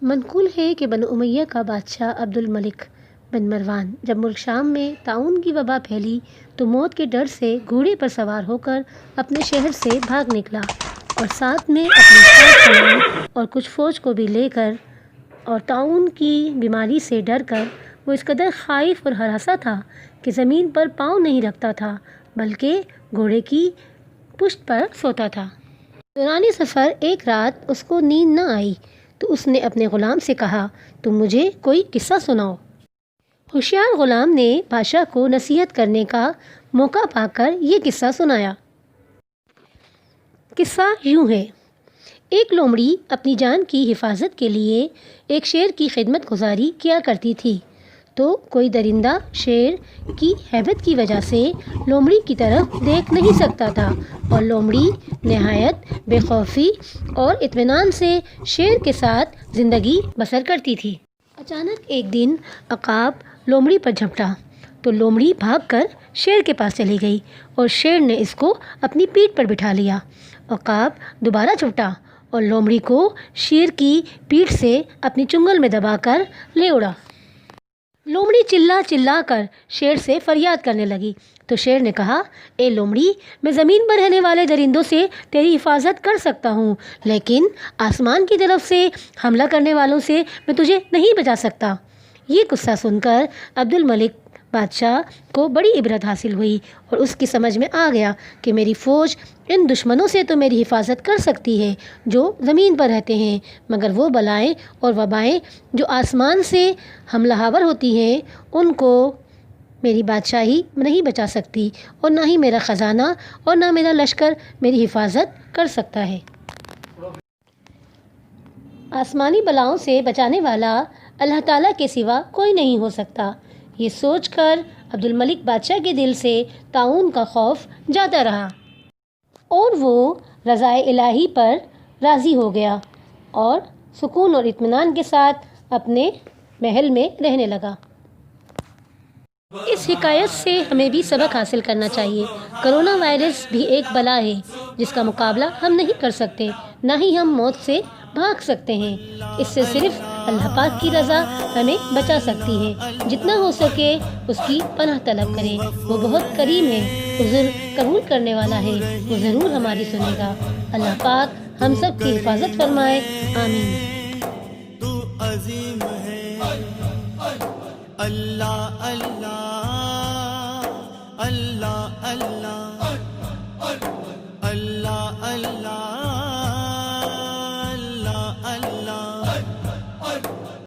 منقول ہے کہ بنو امیہ کا بادشاہ عبد الملک بن مروان جب ملک شام میں طاعون کی وبا پھیلی تو موت کے ڈر سے گھوڑے پر سوار ہو کر اپنے شہر سے بھاگ نکلا، اور ساتھ میں اپنے 60 غلام اور کچھ فوج کو بھی لے کر، اور طاعون کی بیماری سے ڈر کر وہ اس قدر خائف اور ہراساں تھا کہ زمین پر پاؤں نہیں رکھتا تھا بلکہ گھوڑے کی پشت پر سوتا تھا۔ دوران سفر ایک رات اس کو نیند نہ آئی تو اس نے اپنے غلام سے کہا، تم مجھے کوئی قصہ سناؤ۔ ہوشیار غلام نے بادشاہ کو نصیحت کرنے کا موقع پا کر یہ قصہ سنایا۔ قصہ یوں ہے، ایک لومڑی اپنی جان کی حفاظت کے لیے ایک شیر کی خدمت گزاری کیا کرتی تھی، تو کوئی درندہ شیر کی ہیبت کی وجہ سے لومڑی کی طرف دیکھ نہیں سکتا تھا، اور لومڑی نہایت بے خوفی اور اطمینان سے شیر کے ساتھ زندگی بسر کرتی تھی۔ اچانک ایک دن عقاب لومڑی پر جھپٹا تو لومڑی بھاگ کر شیر کے پاس چلی گئی اور شیر نے اس کو اپنی پیٹھ پر بٹھا لیا۔ عقاب دوبارہ جھپٹا اور لومڑی کو شیر کی پیٹھ سے اپنی چنگل میں دبا کر لے اڑا۔ لومڑی چلا چلا کر شیر سے فریاد کرنے لگی تو شیر نے کہا، اے لومڑی، میں زمین پر رہنے والے درندوں سے تیری حفاظت کر سکتا ہوں، لیکن آسمان کی طرف سے حملہ کرنے والوں سے میں تجھے نہیں بچا سکتا۔ یہ قصہ سن کر عبد الملک بادشاہ کو بڑی عبرت حاصل ہوئی اور اس کی سمجھ میں آ گیا کہ میری فوج ان دشمنوں سے تو میری حفاظت کر سکتی ہے جو زمین پر رہتے ہیں، مگر وہ بلائیں اور وبائیں جو آسمان سے حملہ آور ہوتی ہیں ان کو میری بادشاہی نہیں بچا سکتی، اور نہ ہی میرا خزانہ اور نہ میرا لشکر میری حفاظت کر سکتا ہے۔ آسمانی بلاؤں سے بچانے والا اللہ تعالیٰ کے سوا کوئی نہیں ہو سکتا۔ یہ سوچ کر عبد الملک بادشاہ کے دل سے طاعون کا خوف جاتا رہا اور وہ رضائے الہی پر راضی ہو گیا اور سکون اور اطمینان کے ساتھ اپنے محل میں رہنے لگا۔ اس حکایت سے ہمیں بھی سبق حاصل کرنا چاہیے۔ کرونا وائرس بھی ایک بلا ہے جس کا مقابلہ ہم نہیں کر سکتے، نہ ہی ہم موت سے بھاگ سکتے ہیں۔ اس سے صرف اللہ پاک کی رضا ہمیں بچا سکتی ہے۔ جتنا ہو سکے اس کی پناہ طلب کریں، وہ بہت کریم ہے، عذر قبول کرنے والا ہے، وہ ضرور ہماری سنے گا۔ اللہ پاک ہم سب کی حفاظت فرمائے، آمین۔ تو عظیم ہے اللہ اللہ اللہ اللہ اللہ اللہ